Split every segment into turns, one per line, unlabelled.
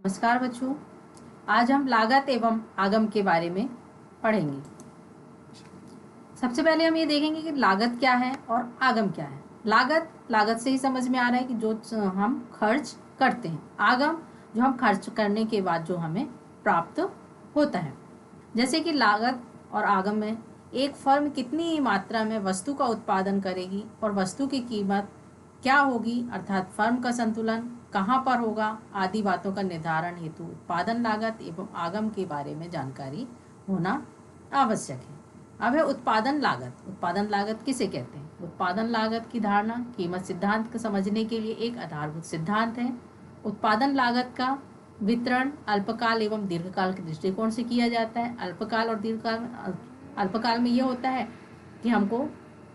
नमस्कार बच्चों। आज हम लागत एवं आगम के बारे में पढ़ेंगे। सबसे पहले हम ये देखेंगे कि लागत क्या है और आगम क्या है। लागत से ही समझ में आ रहा है कि जो हम खर्च करते हैं। आगम जो हम खर्च करने के बाद जो हमें प्राप्त होता है। जैसे कि लागत और आगम में एक फर्म कितनी मात्रा में वस्तु का उत्पादन करेगी और वस्तु की कीमत क्या होगी, अर्थात फर्म का संतुलन कहाँ पर होगा आदि बातों का निर्धारण हेतु उत्पादन लागत एवं आगम के बारे में जानकारी होना आवश्यक है। अब है उत्पादन लागत। उत्पादन लागत किसे कहते हैं? उत्पादन लागत की धारणा कीमत सिद्धांत को समझने के लिए एक आधारभूत सिद्धांत है। उत्पादन लागत का वितरण अल्पकाल एवं दीर्घकाल के दृष्टिकोण से किया जाता है। अल्पकाल और दीर्घकाल, अल्पकाल में यह होता है कि हमको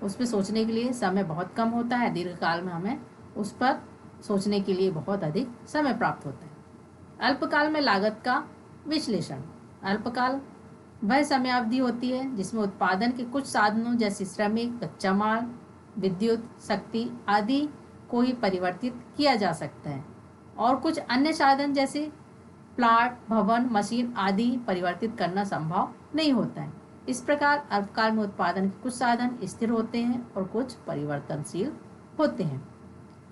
उस पर सोचने के लिए समय बहुत कम होता है। दीर्घकाल में हमें उस पर सोचने के लिए बहुत अधिक समय प्राप्त होता है। अल्पकाल में लागत का विश्लेषण। अल्पकाल वह समय अवधि होती है जिसमें उत्पादन के कुछ साधनों जैसे श्रमिक, कच्चा माल, विद्युत शक्ति आदि को ही परिवर्तित किया जा सकता है और कुछ अन्य साधन जैसे प्लांट, भवन, मशीन आदि परिवर्तित करना संभव नहीं होता है। इस प्रकार अल्पकाल में उत्पादन के कुछ साधन स्थिर होते हैं और कुछ परिवर्तनशील होते हैं।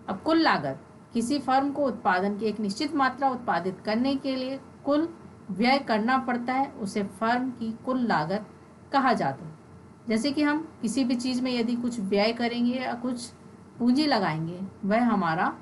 अब कुल लागत किसी फर्म को उत्पादन की एक निश्चित मात्रा उत्पादित करने के लिए कुल व्यय करना पड़ता है, उसे फर्म की कुल लागत कहा जाता है। जैसे कि हम किसी भी चीज़ में यदि कुछ व्यय करेंगे या कुछ पूंजी लगाएंगे, वह हमारा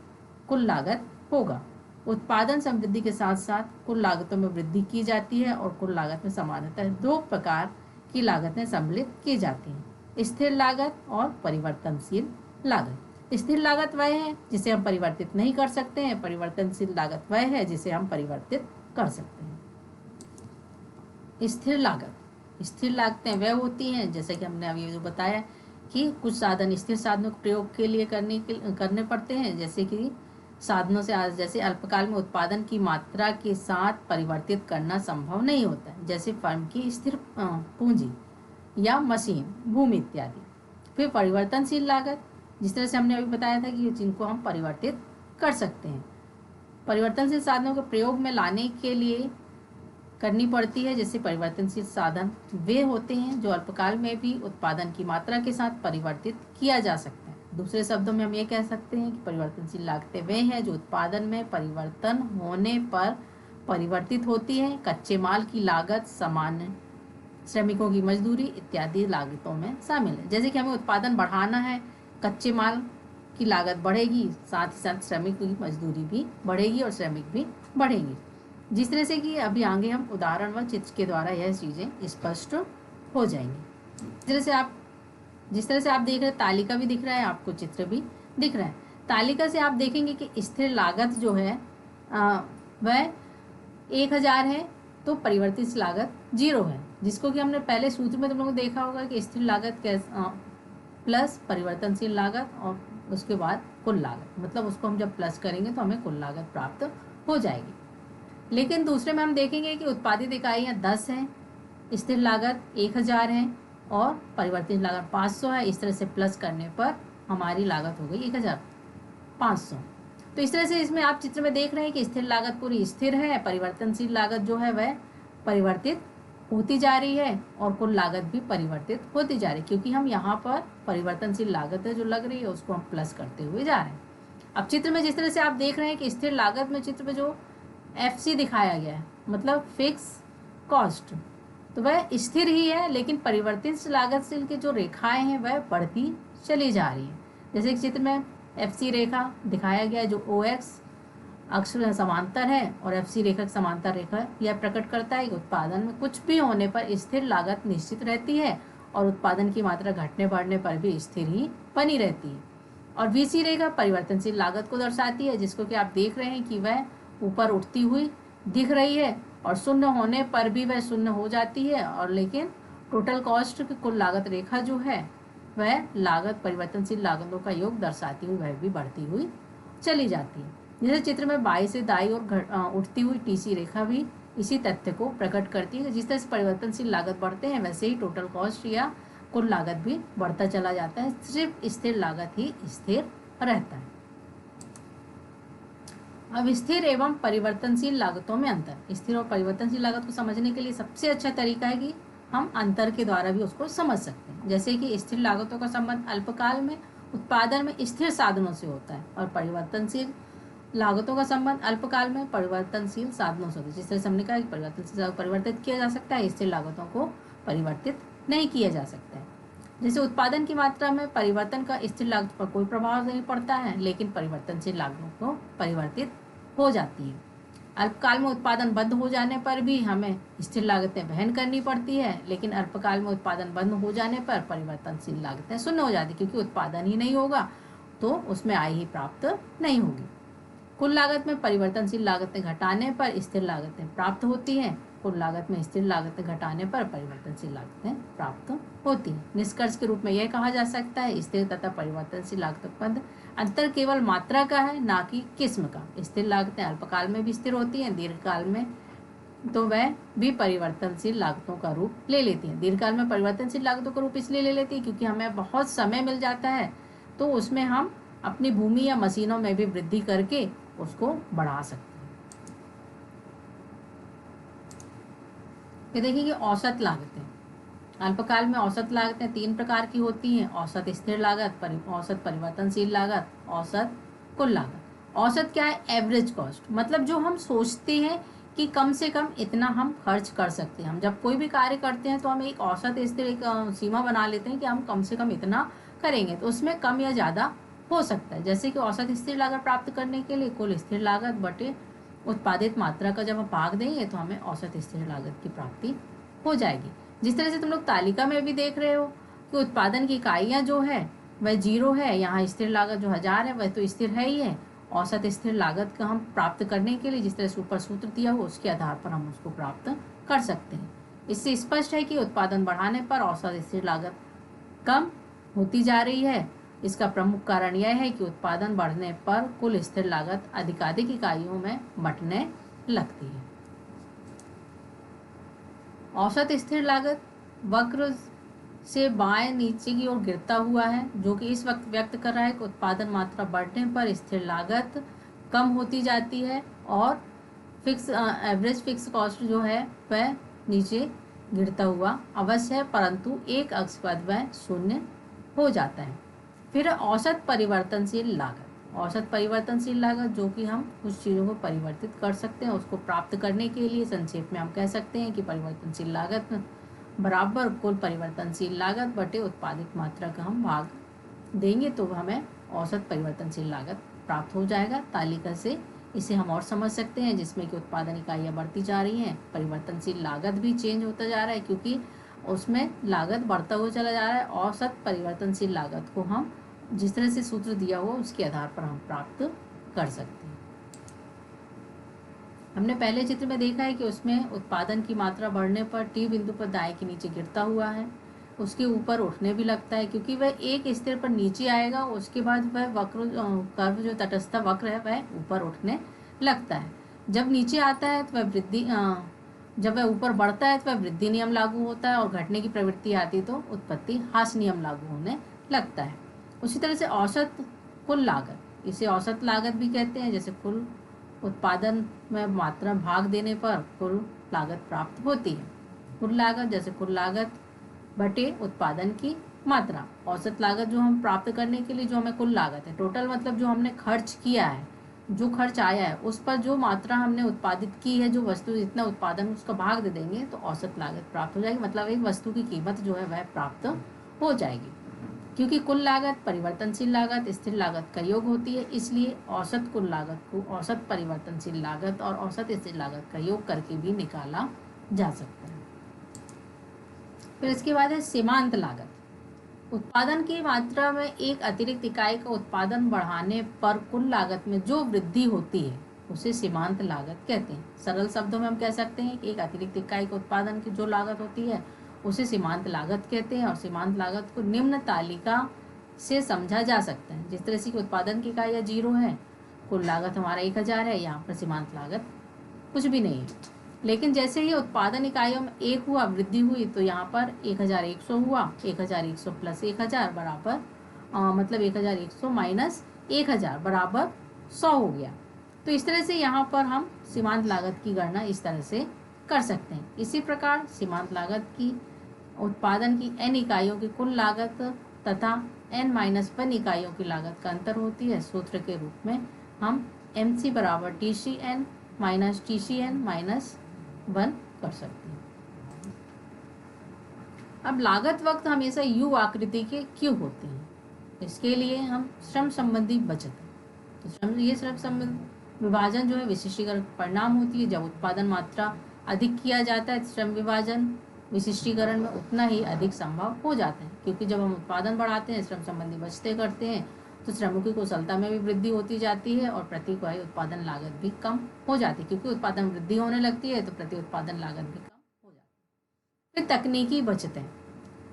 कुल लागत होगा। उत्पादन समृद्धि के साथ साथ कुल लागतों में वृद्धि की जाती है और कुल लागत में सामान्यतः दो प्रकार की लागतें सम्मिलित की जाती हैं, स्थिर लागत और परिवर्तनशील लागत। स्थिर लागत वह है जिसे हम परिवर्तित नहीं कर सकते हैं, परिवर्तनशील लागत वह है जिसे हम परिवर्तित कर सकते हैं। स्थिर लागतें वह होती हैं, जैसे कि हमने अभी जो बताया कि कुछ साधन स्थिर साधनों के प्रयोग के लिए करने पड़ते हैं, जैसे कि साधनों से जैसे अल्पकाल में उत्पादन की मात्रा के साथ परिवर्तित करना संभव नहीं होता है, जैसे फर्म की स्थिर पूंजी या मशीन, भूमि इत्यादि। फिर परिवर्तनशील लागत, जिस तरह से हमने अभी बताया था कि जिनको हम परिवर्तित कर सकते हैं, परिवर्तनशील साधनों के प्रयोग में लाने के लिए करनी पड़ती है। जैसे परिवर्तनशील साधन वे होते हैं जो अल्पकाल में भी उत्पादन की मात्रा के साथ परिवर्तित किया जा सकता है। दूसरे शब्दों में हम ये कह सकते हैं कि परिवर्तनशील लागतें वे हैं जो उत्पादन में परिवर्तन होने पर परिवर्तित होती हैं। कच्चे माल की लागत, सामान्य श्रमिकों की मजदूरी इत्यादि लागतों में शामिल है। जैसे कि हमें उत्पादन बढ़ाना है, कच्चे माल की लागत बढ़ेगी, साथ ही साथ श्रमिक की मजदूरी भी बढ़ेगी और श्रमिक भी बढ़ेंगे। जिस तरह से कि अभी आगे हम उदाहरण व चित्र के द्वारा यह चीज़ें स्पष्ट हो जाएंगी। जिस तरह से आप देख रहे हैं, तालिका भी दिख रहा है, आपको चित्र भी दिख रहा है। तालिका से आप देखेंगे कि स्थिर लागत जो है वह 1000 है, तो परिवर्तित लागत 0 है, जिसको कि हमने पहले सूत्र में तुम लोगों ने देखा होगा कि स्थिर लागत प्लस परिवर्तनशील लागत और उसके बाद कुल लागत, मतलब उसको हम जब प्लस करेंगे तो हमें कुल लागत प्राप्त हो जाएगी। लेकिन दूसरे में हम देखेंगे कि उत्पादित इकाइयाँ 10 हैं, स्थिर लागत 1000 है और परिवर्तित लागत 500 है। इस तरह से प्लस करने पर हमारी लागत हो गई 1500। तो इस तरह से इसमें आप चित्र में देख रहे हैं कि स्थिर लागत पूरी स्थिर है, परिवर्तनशील लागत जो है वह परिवर्तित होती जा रही है और कुल लागत भी परिवर्तित होती जा रही है, क्योंकि हम यहाँ पर परिवर्तनशील लागत है जो लग रही है उसको हम प्लस करते हुए जा रहे हैं। अब चित्र में जिस तरह से आप देख रहे हैं कि स्थिर लागत में चित्र में जो FC दिखाया गया है, मतलब फिक्स कॉस्ट, तो वह स्थिर ही है, लेकिन परिवर्तित लागत से के जो रेखाएं हैं वह बढ़ती चली जा रही है। जैसे कि चित्र में FC रेखा दिखाया गया है जो OX अक्ष समांतर है और FC रेखा समांतर रेखा यह प्रकट करता है कि उत्पादन में कुछ भी होने पर स्थिर लागत निश्चित रहती है और उत्पादन की मात्रा घटने बढ़ने पर भी स्थिर ही बनी रहती है। और VC रेखा परिवर्तनशील लागत को दर्शाती है, जिसको कि आप देख रहे हैं कि वह ऊपर उठती हुई दिख रही है और शून्य होने पर भी वह शून्य हो जाती है, और लेकिन टोटल कॉस्ट की कुल लागत रेखा जो है वह लागत परिवर्तनशील लागतों का योग दर्शाती हुई वह भी बढ़ती हुई चली जाती है। जैसे चित्र में बाई से दाई और उठती हुई TC रेखा भी इसी तथ्य को प्रकट करती है। जिस तरह से परिवर्तनशील लागत बढ़ते हैं वैसे ही टोटल कॉस्ट या कुल लागत भी बढ़ता चला जाता है, सिर्फ स्थिर लागत ही स्थिर रहता है। अब स्थिर एवं परिवर्तनशील लागतों में अंतर। स्थिर और परिवर्तनशील लागत को समझने के लिए सबसे अच्छा तरीका है कि हम अंतर के द्वारा भी उसको समझ सकते हैं। जैसे कि स्थिर लागतों का संबंध अल्पकाल में उत्पादन में स्थिर साधनों से होता है और परिवर्तनशील लागतों का संबंध अल्पकाल में परिवर्तनशील साधनों से होता है। जिस तरह से हमने कहा कि परिवर्तनशील लागत परिवर्तित किया जा सकता है, स्थिर लागतों को परिवर्तित नहीं किया जा सकता है। जैसे उत्पादन की मात्रा में परिवर्तन का स्थिर लागत पर कोई प्रभाव नहीं पड़ता है, लेकिन परिवर्तनशील लागतों को परिवर्तित हो जाती है। अल्पकाल में उत्पादन बंद हो जाने पर भी हमें स्थिर लागतें वहन करनी पड़ती है, लेकिन अल्पकाल में उत्पादन बंद हो जाने पर परिवर्तनशील लागतें शून्य हो जाती, क्योंकि उत्पादन ही नहीं होगा तो उसमें आय ही प्राप्त नहीं होगी। कुल लागत में परिवर्तनशील लागतें घटाने पर स्थिर लागतें प्राप्त होती हैं। कुल लागत में स्थिर लागतें घटाने पर परिवर्तनशील लागतें प्राप्त होती हैं। निष्कर्ष के रूप में यह कहा जा सकता है, स्थिर तथा परिवर्तनशील लागतों का अंतर केवल मात्रा का है, ना कि किस्म का। स्थिर लागतें अल्पकाल में भी स्थिर होती हैं, दीर्घकाल में तो वह भी परिवर्तनशील लागतों का रूप ले लेती हैं। दीर्घकाल में परिवर्तनशील लागतों का रूप इसलिए ले लेती है क्योंकि हमें बहुत समय मिल जाता है, तो उसमें हम अपनी भूमि या मशीनों में भी वृद्धि करके उसको बढ़ा सकते हैं। ये देखिए कि औसत लागतें। अल्पकाल में औसत लागतें 3 प्रकार की होती हैं: औसत स्थिर लागत, औसत परिवर्तनशील लागत, औसत कुल लागत। औसत क्या है? एवरेज कॉस्ट, मतलब जो हम सोचते हैं कि कम से कम इतना हम खर्च कर सकते हैं। हम जब कोई भी कार्य करते हैं तो हम एक औसत स्थिर एक सीमा बना लेते हैं कि हम कम से कम इतना करेंगे, तो उसमें कम या ज़्यादा हो सकता है। जैसे कि औसत स्थिर लागत प्राप्त करने के लिए कुल स्थिर लागत बटे उत्पादित मात्रा का जब हम भाग देंगे तो हमें औसत स्थिर लागत की प्राप्ति हो जाएगी। जिस तरह से तुम लोग तालिका में भी देख रहे हो कि उत्पादन की इकाइयाँ जो है वह 0 है, यहाँ स्थिर लागत जो 1000 है वह तो स्थिर है ही है। औसत स्थिर लागत का हम प्राप्त करने के लिए जिस तरह से ऊपर सूत्र दिया हो उसके आधार पर हम उसको प्राप्त कर सकते हैं। इससे स्पष्ट है कि उत्पादन बढ़ाने पर औसत स्थिर लागत कम होती जा रही है। इसका प्रमुख कारण यह है कि उत्पादन बढ़ने पर कुल स्थिर लागत अधिकाधिक इकाइयों में बंटने लगती है। औसत स्थिर लागत वक्र से बाएं नीचे की ओर गिरता हुआ है, जो कि इस वक्त व्यक्त कर रहा है कि उत्पादन मात्रा बढ़ने पर स्थिर लागत कम होती जाती है और एवरेज फिक्स कॉस्ट जो है वह नीचे गिरता हुआ अवश्य है, परंतु एक अक्ष पर वह शून्य हो जाता है। फिर औसत परिवर्तनशील लागत। औसत परिवर्तनशील लागत जो कि हम कुछ चीज़ों को परिवर्तित कर सकते हैं, उसको प्राप्त करने के लिए संक्षेप में हम कह सकते हैं कि परिवर्तनशील लागत बराबर कुल परिवर्तनशील लागत बटे उत्पादित मात्रा का हम भाग देंगे तो हमें औसत परिवर्तनशील लागत प्राप्त हो जाएगा। तालिका से इसे हम और समझ सकते हैं, जिसमें कि उत्पादन इकाइयाँ बढ़ती जा रही हैं, परिवर्तनशील लागत भी चेंज होता जा रहा है क्योंकि उसमें लागत बढ़ता हुआ चला जा रहा है। औसत परिवर्तनशील लागत को हम जिस तरह से सूत्र दिया हुआ उसके आधार पर हम प्राप्त कर सकते हैं। हमने पहले चित्र में देखा है कि उसमें उत्पादन की मात्रा बढ़ने पर टी बिंदु पर दाएं के नीचे गिरता हुआ है, उसके ऊपर उठने भी लगता है क्योंकि वह एक स्तर पर नीचे आएगा, उसके बाद वह वक्र कर्व जो तटस्थ वक्र है वह ऊपर उठने लगता है। जब नीचे आता है तो वह वृद्धि जब वह ऊपर बढ़ता है तो वह वृद्धि नियम लागू होता है और घटने की प्रवृत्ति आती तो उत्पत्ति ह्रास नियम लागू होने लगता है। उसी तरह से औसत कुल लागत, इसे औसत लागत भी कहते हैं। जैसे कुल उत्पादन में मात्रा भाग देने पर कुल लागत प्राप्त होती है। कुल लागत जैसे कुल लागत बटे उत्पादन की मात्रा। औसत लागत जो हम प्राप्त करने के लिए जो हमें कुल लागत है, टोटल मतलब जो हमने खर्च किया है, जो खर्च आया है उस पर जो मात्रा हमने उत्पादित की है, जो वस्तु जितना उत्पादन उसका भाग दे देंगे तो औसत लागत प्राप्त हो जाएगी। मतलब एक वस्तु की कीमत जो है वह प्राप्त हो जाएगी। क्योंकि कुल लागत परिवर्तनशील लागत स्थिर लागत का योग होती है, इसलिए औसत कुल लागत को औसत परिवर्तनशील लागत और औसत स्थिर लागत का योग करके भी निकाला जा सकता है। फिर इसके बाद है सीमांत लागत। उत्पादन की मात्रा में एक अतिरिक्त इकाई का उत्पादन बढ़ाने पर कुल लागत में जो वृद्धि होती है उसे सीमांत लागत कहते हैं। सरल शब्दों में हम कह सकते हैं कि एक अतिरिक्त इकाई के उत्पादन की जो लागत होती है उसे सीमांत लागत कहते हैं। और सीमांत लागत को निम्न तालिका से समझा जा सकता है। जिस तरह से कि उत्पादन की इकाई 0 है, कुल लागत हमारा 1000 है, यहाँ पर सीमांत लागत कुछ भी नहीं है। लेकिन जैसे ही उत्पादन इकाइयों में 1 हुआ, वृद्धि हुई, तो यहाँ पर 1100 हुआ। 1100 प्लस 1000 बराबर मतलब 1100 माइनस 1000 बराबर 100 हो गया। तो इस तरह से यहाँ पर हम सीमांत लागत की गणना इस तरह से कर सकते हैं। इसी प्रकार सीमांत लागत की उत्पादन की n इकाइयों की कुल लागत तथा n-1 इकाइयों की लागत का अंतर होती है। सूत्र के रूप में हम MC बराबर TCN माइनस TCN माइनस 1 कर सकते हैं। अब लागत वक्त हमेशा U आकृति के क्यों होते हैं? इसके लिए हम श्रम संबंधी बचत, तो ये श्रम संबंधी विभाजन जो है विशिष्टीकरण परिणाम होती है। जब उत्पादन मात्रा अधिक किया जाता है श्रम विभाजन विशिष्टीकरण में उतना ही अधिक संभव हो जाता है, क्योंकि जब हम उत्पादन बढ़ाते हैं, श्रम संबंधी बचतें करते हैं, तो श्रमों की कुशलता में भी वृद्धि होती जाती है और प्रति इकाई उत्पादन लागत भी कम हो जाती है। क्योंकि उत्पादन वृद्धि होने लगती है तो प्रति उत्पादन लागत भी कम हो जाती है। फिर तकनीकी बचतें।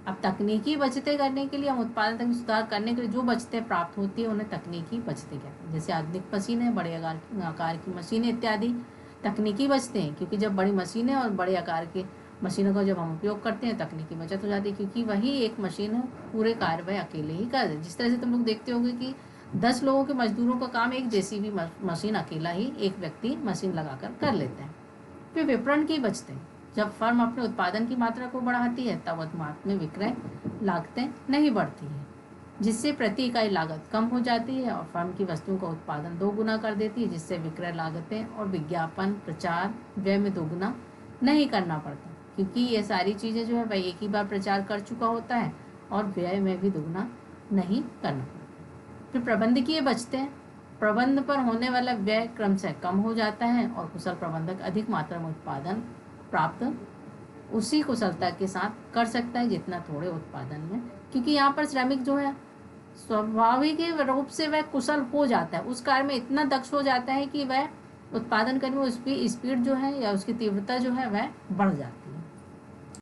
अब तकनीकी बचतें करने के लिए हम उत्पादन तक सुधार करने के लिए जो बचतें प्राप्त होती है उन्हें तकनीकी बचतें कहते हैं। जैसे आधुनिक मशीनें, बड़े आकार की मशीनें इत्यादि तकनीकी बचतें हैं, क्योंकि जब बड़ी मशीनें और बड़े आकार के मशीनों का जब हम उपयोग करते हैं तकनीकी बचत हो जाती है, क्योंकि वही एक मशीन पूरे कार्य वह अकेले ही कर दे। जिस तरह से तुम लोग देखते होंगे कि 10 लोगों के मजदूरों का काम एक जेसीबी मशीन अकेला ही एक व्यक्ति मशीन लगाकर कर लेते हैं। फिर विपणन की बचतें। जब फर्म अपने उत्पादन की मात्रा को बढ़ाती है तब उत्पाद में विक्रय लागतें नहीं बढ़ती हैं, जिससे प्रति इकाई लागत कम हो जाती है और फर्म की वस्तुओं का उत्पादन 2 गुना कर देती है, जिससे विक्रय लागतें और विज्ञापन प्रचार व्यय में 2 गुना नहीं करना पड़ता, क्योंकि ये सारी चीज़ें जो है वह एक ही बार प्रचार कर चुका होता है और व्यय में भी 2 गुना नहीं करना पड़ता। फिर प्रबंधकीय बचतें। प्रबंध पर होने वाला व्यय क्रमशः कम हो जाता है और कुशल प्रबंधक अधिक मात्रा में उत्पादन प्राप्त उसी कुशलता के साथ कर सकता है जितना थोड़े उत्पादन में, क्योंकि यहाँ पर श्रमिक जो है स्वाभाविक रूप से वह कुशल हो जाता है, उस कार्य में इतना दक्ष हो जाता है कि वह उत्पादन करने में उसकी स्पीड जो है या उसकी तीव्रता जो है वह बढ़ जाती है।